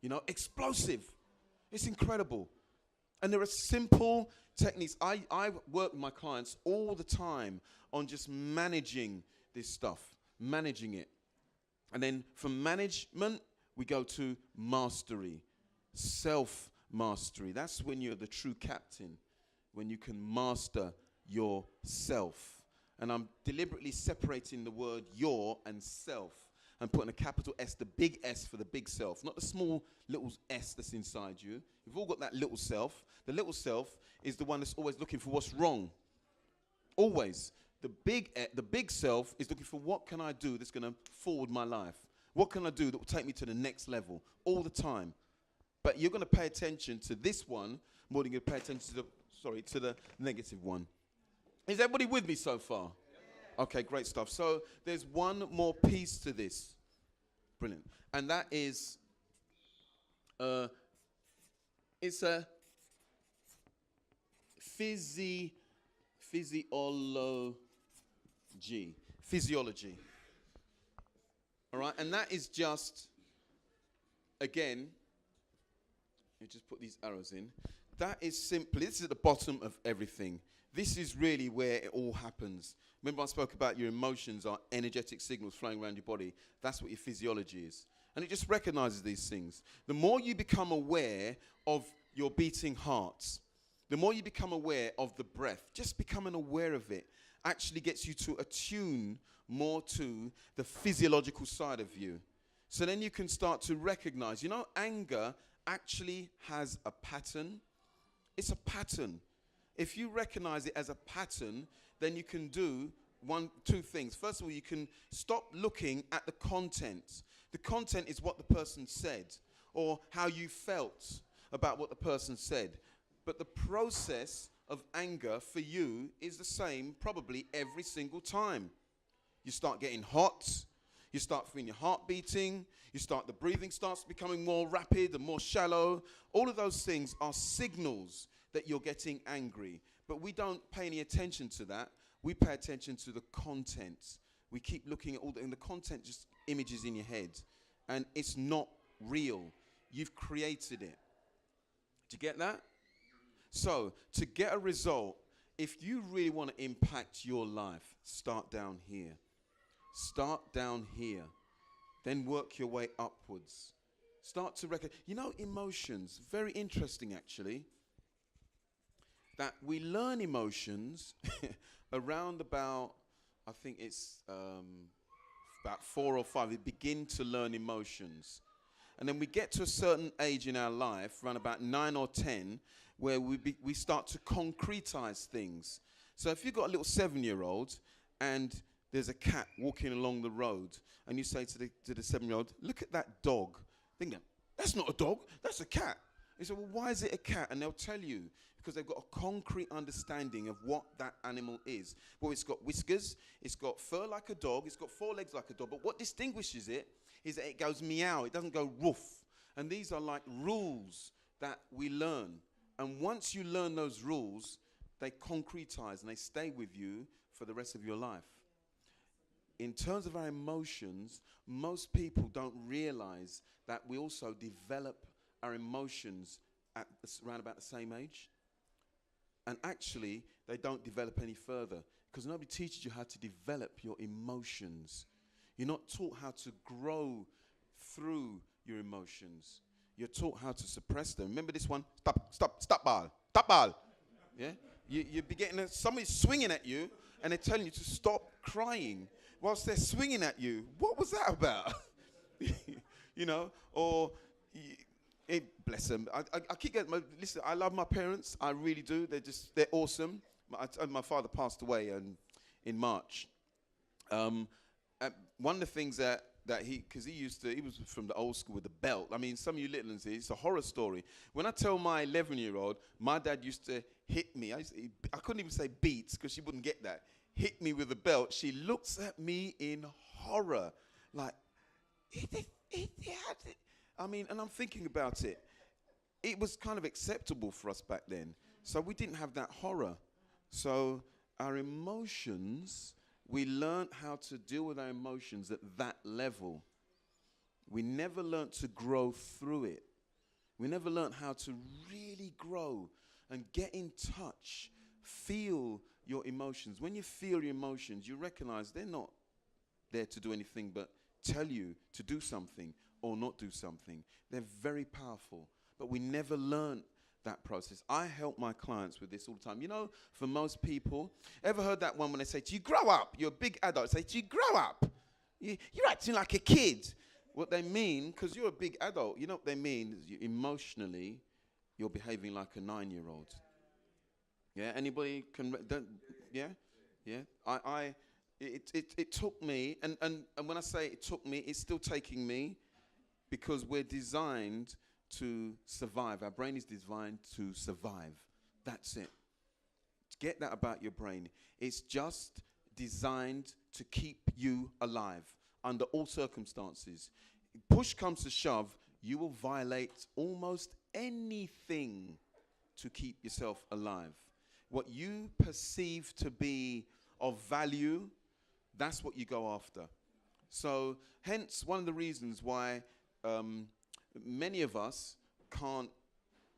You know, explosive. It's incredible. And there are simple techniques. I work with my clients all the time on just managing this stuff, managing it. And then from management, we go to mastery, self-mastery. That's when you're the true captain, when you can master yourself. And I'm deliberately separating the word your and self and putting a capital S, the big S for the big self, not the small little s that's inside you. We've all got that little self. The little self is the one that's always looking for what's wrong. Always. The big self is looking for what can I do that's going to forward my life. What can I do that will take me to the next level all the time? But you're going to pay attention to this one more than you're going to pay attention to the negative one. Is everybody with me so far? Okay, great stuff. So there's one more piece to this. Brilliant. And that is, it's a physiology. All right, and that is just, again, you just put these arrows in. That is simply, this is at the bottom of everything. This is really where it all happens. Remember I spoke about your emotions are energetic signals flowing around your body. That's what your physiology is. And it just recognizes these things. The more you become aware of your beating hearts, the more you become aware of the breath, just becoming aware of it actually gets you to attune more to the physiological side of you. So then you can start to recognize, anger actually has a pattern. It's a pattern. If you recognize it as a pattern, then you can do two things. First of all, you can stop looking at the content. The content is what the person said or how you felt about what the person said. But the process of anger for you is the same probably every single time. You start getting hot. You start feeling your heart beating. The breathing starts becoming more rapid and more shallow. All of those things are signals that you're getting angry. But we don't pay any attention to that. We pay attention to the content. We keep looking at and the content just images in your head. And it's not real. You've created it. Do you get that? So, to get a result, if you really want to impact your life, start down here. Start down here. Then work your way upwards. Start to recognize. Emotions, very interesting actually. That we learn emotions around about, I think it's about 4 or 5. We begin to learn emotions. And then we get to a certain age in our life, around about 9 or 10, where we start to concretize things. So if you've got a little 7-year-old and there's a cat walking along the road, and you say to the 7-year-old, look at that dog. Think, that's not a dog, that's a cat. He said, well, why is it a cat? And they'll tell you, because they've got a concrete understanding of what that animal is. Well, it's got whiskers, it's got fur like a dog, it's got 4 legs like a dog, but what distinguishes it is that it goes meow, it doesn't go woof. And these are like rules that we learn. And once you learn those rules, they concretize and they stay with you for the rest of your life. In terms of our emotions, most people don't realize that we also develop our emotions at around about the same age. And actually, they don't develop any further because nobody teaches you how to develop your emotions. You're not taught how to grow through your emotions. You're taught how to suppress them. Remember this one? Stop ball. Yeah? You be getting somebody's swinging at you and they're telling you to stop crying whilst they're swinging at you. What was that about? Bless them. I keep getting, listen, I love my parents. I really do. They're awesome. My father passed away in March. One of the things that because he was from the old school with the belt. I mean, some of you little ones, it's a horror story. When I tell my 11-year-old, my dad used to hit me. I couldn't even say beats because she wouldn't get that. Hit me with a belt. She looks at me in horror, like, I mean, and I'm thinking about it. It was kind of acceptable for us back then. So we didn't have that horror. So our emotions, we learned how to deal with our emotions at that level. We never learned to grow through it. We never learned how to really grow and get in touch. Feel your emotions. When you feel your emotions, you recognize they're not there to do anything but tell you to do something or not do something. They're very powerful, but we never learn that process. I help my clients with this all the time. You know, for most people, ever heard that one when they say to you, grow up? You're a big adult. Say to you, grow up. You're acting like a kid. What they mean, because you're a big adult, you know what they mean is emotionally, you're behaving like a 9-year-old. Yeah, anybody can, yeah? It took me, and when I say it took me, it's still taking me, because we're designed to survive. Our brain is designed to survive. That's it. Get that about your brain. It's just designed to keep you alive under all circumstances. Push comes to shove, you will violate almost anything to keep yourself alive. What you perceive to be of value, that's what you go after. So hence one of the reasons why many of us can't,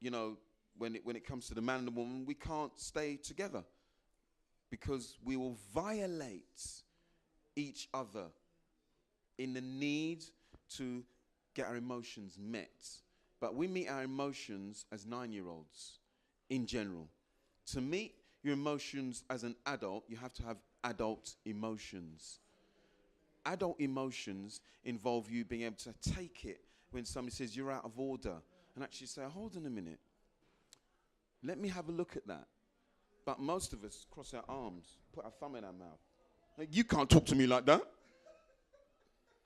you know, when it comes to the man and the woman, we can't stay together, because we will violate each other in the need to get our emotions met. But we meet our emotions as 9-year-olds in general. To meet your emotions as an adult, you have to have adult emotions. Adult emotions involve you being able to take it when somebody says you're out of order, and actually say, hold on a minute, let me have a look at that. But most of us cross our arms, put our thumb in our mouth. Like, you can't talk to me like that.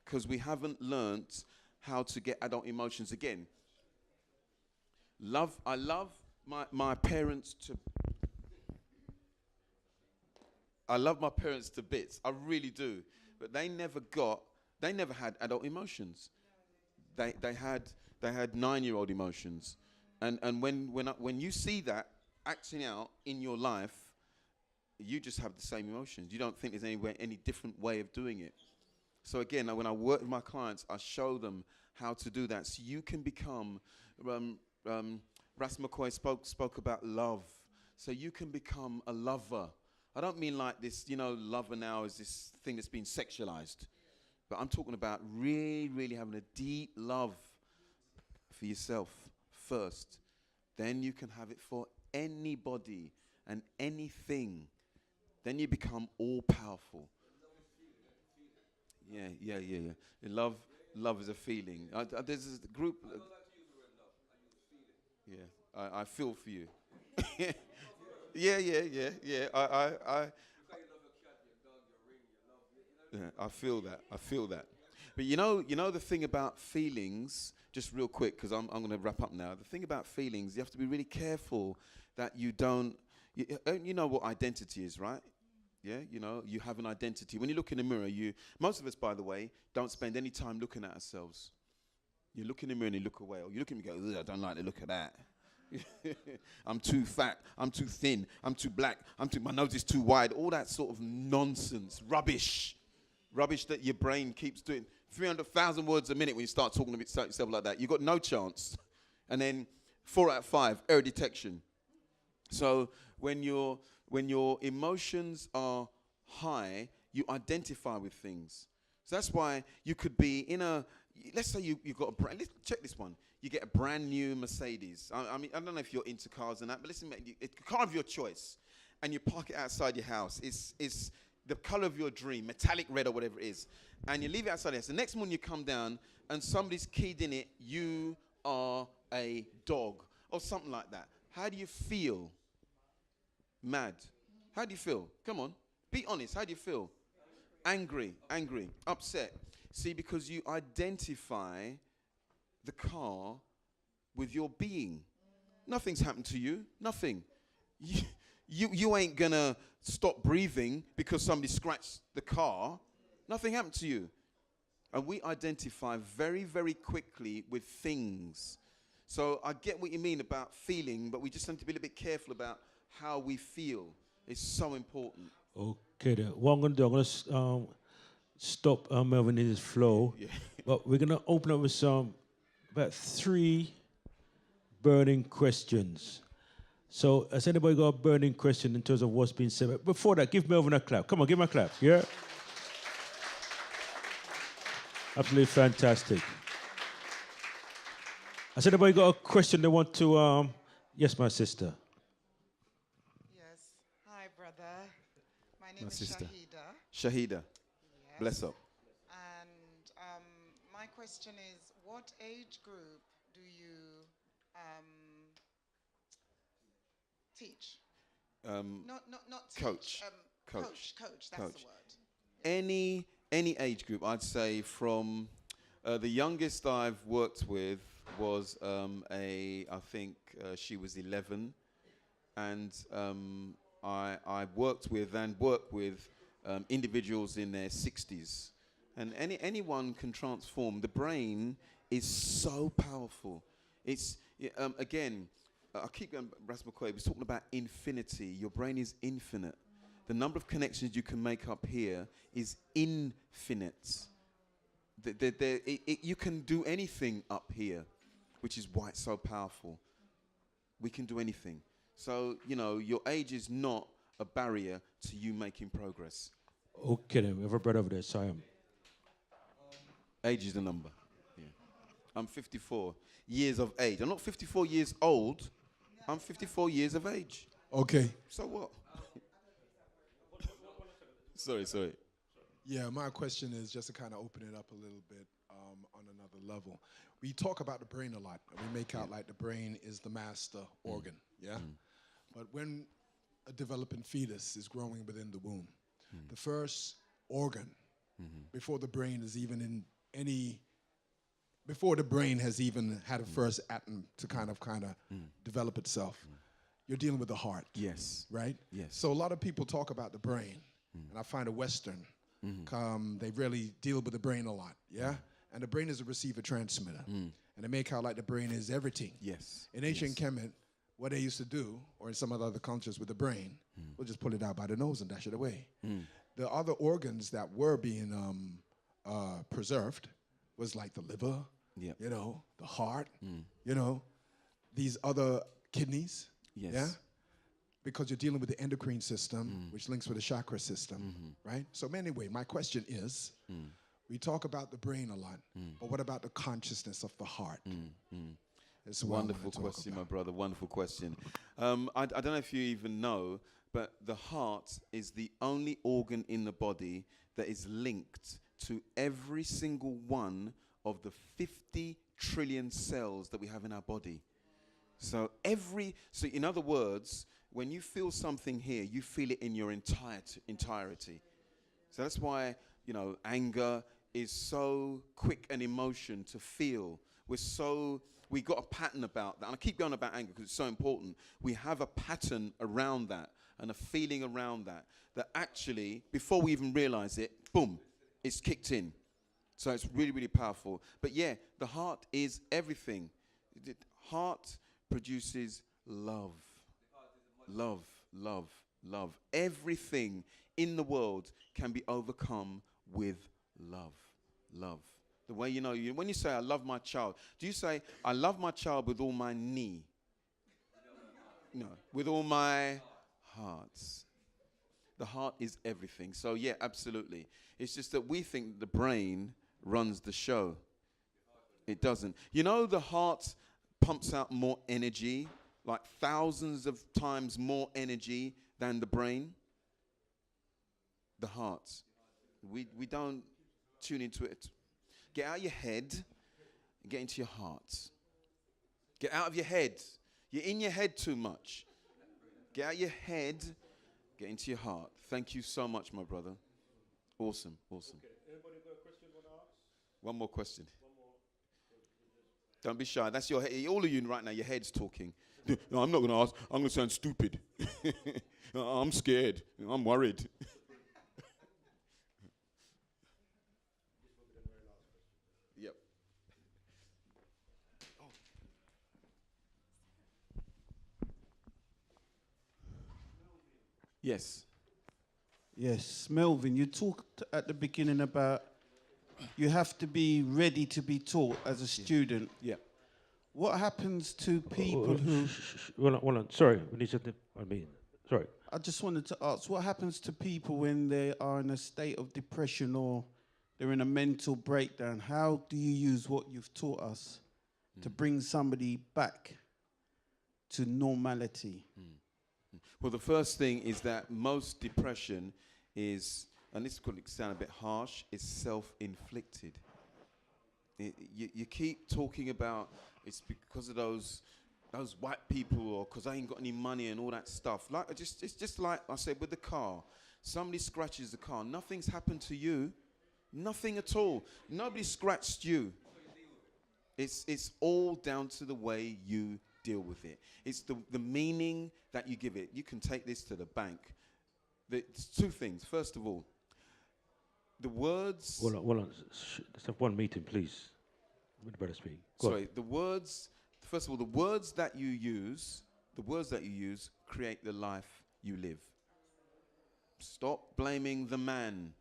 Because we haven't learnt how to get adult emotions again. I love my parents to... I love my parents to bits. I really do. But they never had adult emotions. They had 9-year-old emotions. And when you see that acting out in your life, you just have the same emotions. You don't think there's any different way of doing it. So again, when I work with my clients, I show them how to do that. So you can become, Ras McCoy spoke about love. So you can become a lover. I don't mean like this, you know, lover now is this thing that's been sexualized. But I'm talking about really, really having a deep love for yourself first. Then you can have it for anybody and anything. Then you become all powerful. Yeah. Love is a feeling. There's a group. I don't like to use the word love. I use feeling. Yeah, I feel for you. Yeah. I feel that. But you know the thing about feelings, just real quick, because I'm going to wrap up now. The thing about feelings, you have to be really careful that you don't, you know what identity is, right? Yeah, you know, you have an identity. When you look in the mirror, most of us, by the way, don't spend any time looking at ourselves. You look in the mirror and you look away. Or you look at me and go, I don't like the look of that. I'm too fat, I'm too thin, I'm too black, my nose is too wide. All that sort of nonsense, rubbish that your brain keeps doing. 300,000 words a minute when you start talking to yourself like that. You've got no chance. And then 4 out of 5, error detection. So when your emotions are high, you identify with things. So that's why you could be in let's say you've got let's check this one. You get a brand new Mercedes. I mean, I don't know if you're into cars and that, but listen, it's a car of your choice. And you park it outside your house. It's the color of your dream, metallic red or whatever it is. And you leave it outside your house. The next morning you come down and somebody's keyed in it, you are a dog or something like that. How do you feel? Mad. How do you feel? Come on. Be honest. How do you feel? Angry. Upset. See, because you identify the car with your being. Nothing's happened to you. Nothing. You ain't gonna stop breathing because somebody scratched the car. Nothing happened to you. And we identify very, very quickly with things. So I get what you mean about feeling, but we just have to be a little bit careful about how we feel. It's so important. Okay, then. What I'm going to do, I'm going to stop Melvin in his flow. Yeah. But we're going to open up with about 3 burning questions. So has anybody got a burning question in terms of what's been said? But before that, give Melvin a clap. Come on, give him a clap. Yeah? Absolutely fantastic. Has anybody got a question they want to... Yes, my sister. Yes. Hi, brother. My name My is sister. Shahida. Shahida, Yes. bless up. And my question is, what age group do you teach? Not teach. Coach. Coach. That's Coach. the word. Any age group, I'd say from the youngest I've worked with was I think she was 11, and I work with individuals in their 60s, and anyone can transform. The brain is so powerful. It's again, I keep going. Ras McQuaid was talking about infinity. Your brain is infinite. The number of connections you can make up here is infinite. You can do anything up here, which is why it's so powerful. We can do anything. So, your age is not a barrier to you making progress. Okay, then. We have a brother over there, Siam. Age is the number. Yeah. I'm 54 years of age. I'm not 54 years old. I'm 54 years of age. Okay. So what? Sorry. Yeah, my question is just to kind of open it up a little bit on another level. We talk about the brain a lot, and we make out like the brain is the master organ, yeah? But when a developing fetus is growing within the womb, the first organ, before the brain is even in any, before the brain has even had a first atom to kind of develop itself, you're dealing with the heart. Yes. Right? Yes. So a lot of people talk about the brain, and I find a Western, they really deal with the brain a lot, yeah? And the brain is a receiver transmitter. And they make out like the brain is everything. Yes. In ancient Kemet, what they used to do, or in some of the other cultures with the brain, we'll just pull it out by the nose and dash it away. The other organs that were being preserved was like the liver, the heart, these other kidneys, Yes. yeah? Because you're dealing with the endocrine system, which links with the chakra system, right? So anyway, my question is, we talk about the brain a lot, but what about the consciousness of the heart? It's a Wonderful question, my brother. Wonderful question. I don't know if you even know, but the heart is the only organ in the body that is linked to every single one of the 50 trillion cells that we have in our body. So in other words, when you feel something here, you feel it in your entirety. So that's why, anger is so quick an emotion to feel. We got a pattern about that. And I keep going about anger because it's so important. We have a pattern around that and a feeling around that actually, before we even realize it, boom, it's kicked in. So it's really, really powerful. But yeah, the heart is everything. The heart produces love. Love. Everything in the world can be overcome with love. The way when you say, I love my child, do you say, I love my child with all my knee? No, with all my heart. The heart is everything. So yeah, absolutely. It's just that we think the brain runs the show. It doesn't. The heart pumps out more energy, like thousands of times more energy than the brain. The heart. We don't tune into it. Get out of your head and get into your heart. Get out of your head. You're in your head too much. Get out of your head, get into your heart. Thank you so much, my brother. Awesome. Okay. Anybody got a question you want to ask? One more question. Don't be shy. That's your head. All of you right now, your head's talking. No, I'm not going to ask. I'm going to sound stupid. I'm scared. I'm worried. Yep. Yes. Yes, Melvin, you talked at the beginning about you have to be ready to be taught as a student. Yeah. what happens to people who... Hold on. Sorry, we need something. Sorry. I just wanted to ask, what happens to people when they are in a state of depression or they're in a mental breakdown? How do you use what you've taught us to bring somebody back to normality? Well, the first thing is that most depression is, and this could sound a bit harsh, is self-inflicted. You keep talking about it's because of those white people, or because I ain't got any money and all that stuff. Like it's just like I said with the car. Somebody scratches the car. Nothing's happened to you. Nothing at all. Nobody scratched you. It's all down to the way you deal with it. It's the meaning that you give it. You can take this to the bank. There's two things. First of all, the words... Hold on. Let's have one meeting, please. We'd better speak. Sorry, the words... First of all, the words that you use create the life you live. Stop blaming the man.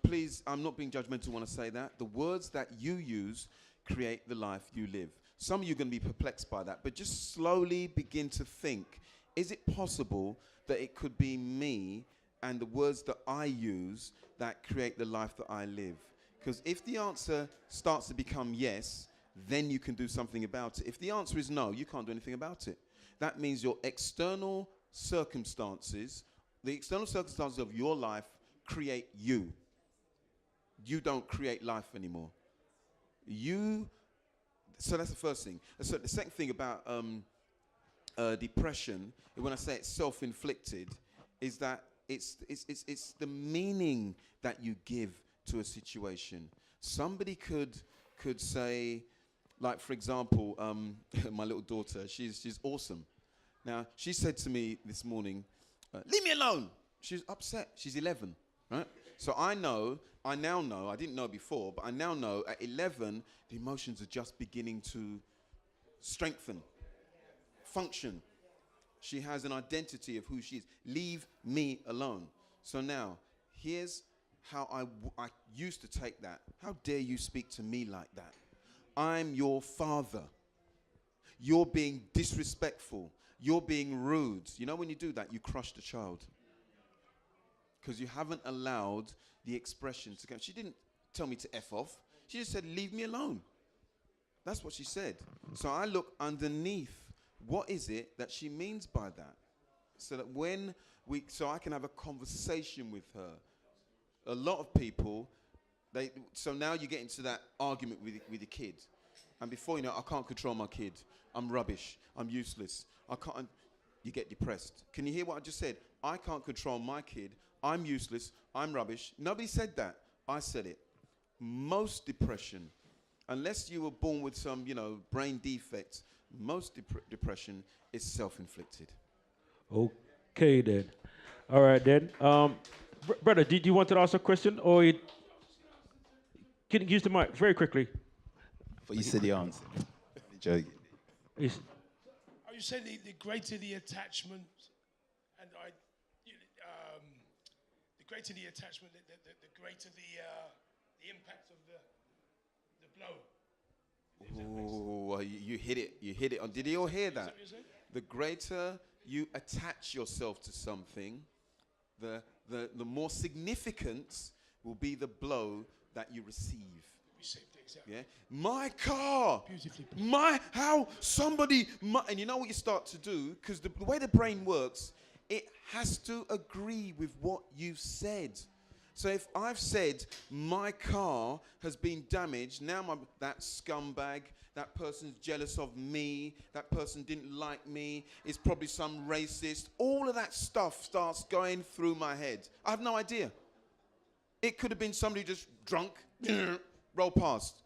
Please, I'm not being judgmental when I say that. The words that you use create the life you live. Some of you are going to be perplexed by that, but just slowly begin to think, is it possible that it could be me and the words that I use that create the life that I live? Because if the answer starts to become yes, then you can do something about it. If the answer is no, you can't do anything about it. That means your external circumstances, the external circumstances of your life create you. You don't create life anymore. So that's the first thing. So the second thing about depression, when I say it's self-inflicted, is that it's the meaning that you give to a situation. Somebody could say, like, for example, my little daughter, she's awesome. Now, she said to me this morning, leave me alone. She's upset. She's 11, right? So I now know, I didn't know before, but I now know at 11, the emotions are just beginning to strengthen, function. She has an identity of who she is. Leave me alone. So now, here's how I used to take that. How dare you speak to me like that? I'm your father. You're being disrespectful. You're being rude. You know when you do that, you crush the child. Because you haven't allowed the expression to go. She didn't tell me to F off. She just said, leave me alone. That's what she said. So I look underneath. What is it that she means by that? So that so I can have a conversation with her. A lot of people, so now you get into that argument with your kid. And before you know, I can't control my kid. I'm rubbish. I'm useless. You get depressed. Can you hear what I just said? I can't control my kid. I'm useless. I'm rubbish. Nobody said that. I said it. Most depression, unless you were born with some, brain defects, most depression is self-inflicted. Okay, then. All right, then. Brother, did you want to ask a question? Or can you use the mic very quickly? But you said the answer. Joking. Are you saying the greater the attachment, and the greater the attachment, the greater the impact of the blow? Oh, you hit it. You hit it. Did you all hear that? The greater you attach yourself to something, the more significant will be the blow that you receive. Exactly. Yeah, my car, beautifully put. And you know what you start to do, because the way the brain works, it has to agree with what you've said. So if I've said my car has been damaged, now that scumbag, that person's jealous of me, that person didn't like me, is probably some racist. All of that stuff starts going through my head. I have no idea. It could have been somebody just drunk, roll past.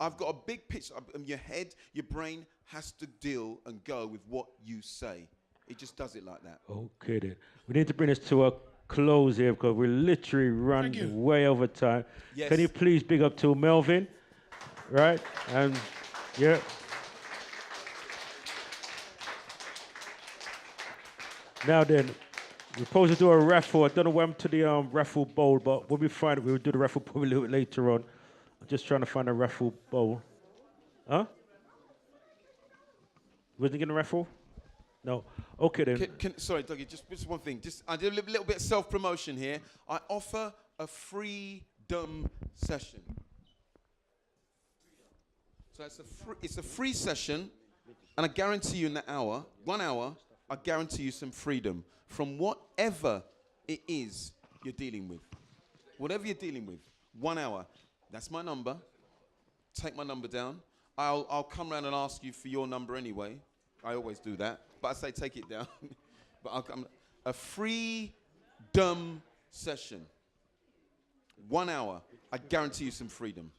I've got a big picture. Your head, your brain has to deal and go with what you say. It just does it like that. Okay, then. We need to bring this to a close here because we're literally running way over time. Yes. Can you please big up to Melvin? Right? And, yeah. Now then, we're supposed to do a raffle. I don't know where I'm to the raffle bowl, but when we find it, we'll do the raffle bowl a little bit later on. I'm just trying to find a raffle bowl. Huh? Wasn't going to raffle? No. Okay then. Sorry, Dougie, just one thing. I did a little bit of self-promotion here. I offer a freedom session. So it's a free session, and I guarantee you in that hour, 1 hour, I guarantee you some freedom from whatever it is you're dealing with. Whatever you're dealing with, 1 hour. That's my number. Take my number down. I'll come around and ask you for your number anyway. I always do that. But I say take it down. But I'll come. A freedom session. 1 hour. I guarantee you some freedom.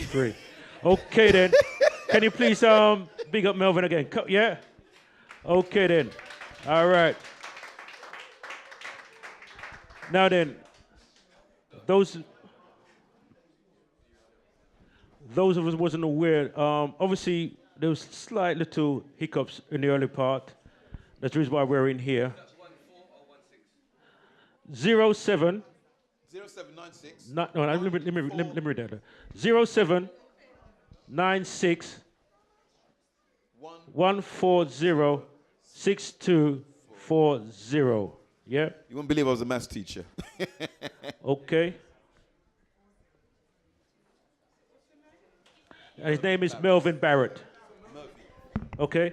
Free. Okay then. Can you please big up Melvin again? Yeah? Okay then. All right. Now then, those of us wasn't aware, obviously there was slight little hiccups in the early part. That's the reason why we're in here. 07 0796. No, let me read that. 0796 140 6240. Yeah? You won't believe I was a maths teacher. Okay. And his name is Melvin Barrett. Okay.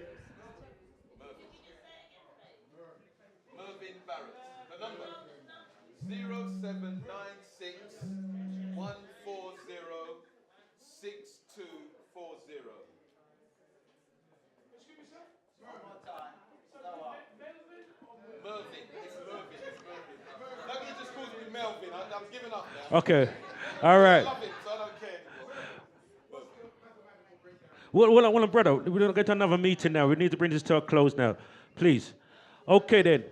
Melvin Barrett. The number 0796 140 6240. Melvin. It's Melvin. Dougie just calls me Melvin. I'm giving up now. Okay. All right. I love it, so I don't care. Well, brother, we're going to get to another meeting now. We need to bring this to a close now. Please. Okay, then.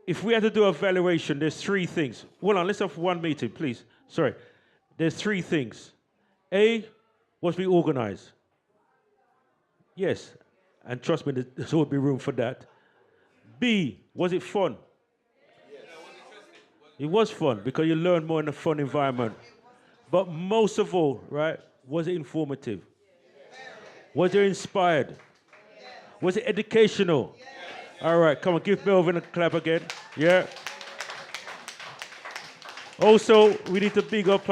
If we had to do a evaluation, there's three things. Hold on, let's have one meeting, please. Sorry. There's three things. A, was we organized? Yes. And trust me, there's always be room for that. B, was it fun? Yes. It was fun because you learn more in a fun environment. But most of all, right, was it informative? Was it inspired? Was it educational? All right, come on, give Melvin a clap again. Yeah. Also, we need to big up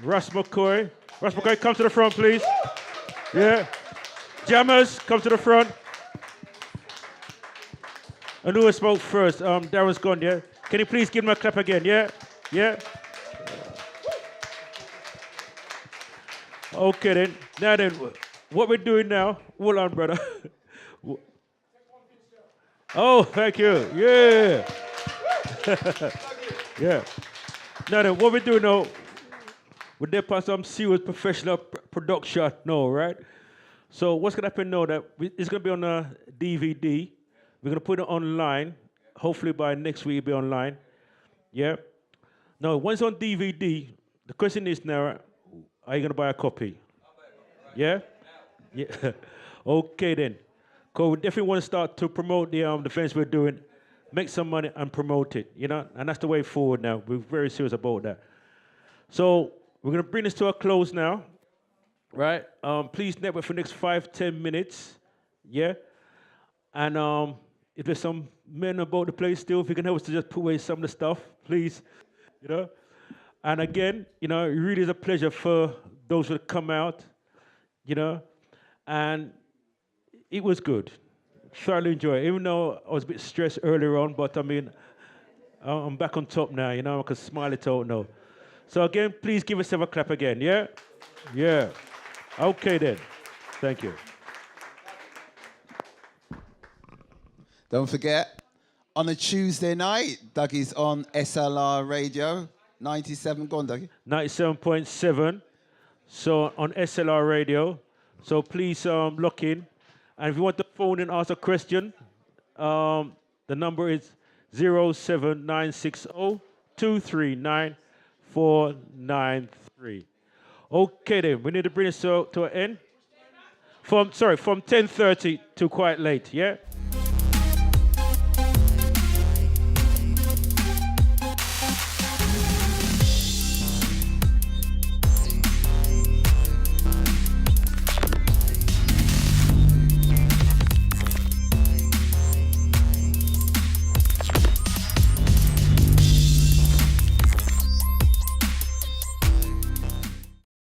Russ McCoy. Russ McCoy, come to the front, please. Yeah. Jammers, come to the front. And who spoke first? Darren's gone, yeah? Can you please give him a clap again, yeah? Yeah? Okay then. Now then, what we're doing now, hold on, brother. Oh, thank you. Yeah. Yeah. Now then, what we're doing now, we're there for some serious professional production now, right? So what's going to happen now that it's going to be on a DVD. We're going to put it online. Hopefully by next week it'll be online. Yeah. Now, once on DVD, the question is now, are you going to buy a copy? Yeah? Yeah. Okay then. Because we definitely want to start to promote the events we're doing, make some money and promote it, you know? And that's the way forward now. We're very serious about that. So we're going to bring this to a close now, right? Please network for the next 5-10 minutes, yeah? And if there's some men about the place still, if you can help us to just put away some of the stuff, please, you know? And again, you know, it really is a pleasure for those who come out, you know, and it was good. Thoroughly enjoyed it, even though I was a bit stressed earlier on, but I mean, I'm back on top now, you know, I can smile it out now. So again, please give yourself a clap again, yeah? Yeah. Okay then. Thank you. Don't forget, on a Tuesday night, Dougie's on SLR Radio, 97. Go on, Dougie. 97.7. So on SLR Radio. So please lock in. And if you want to phone and ask a question, the number is 07960 239 493. Okay then, we need to bring this to an end. From 10:30 to quite late, yeah?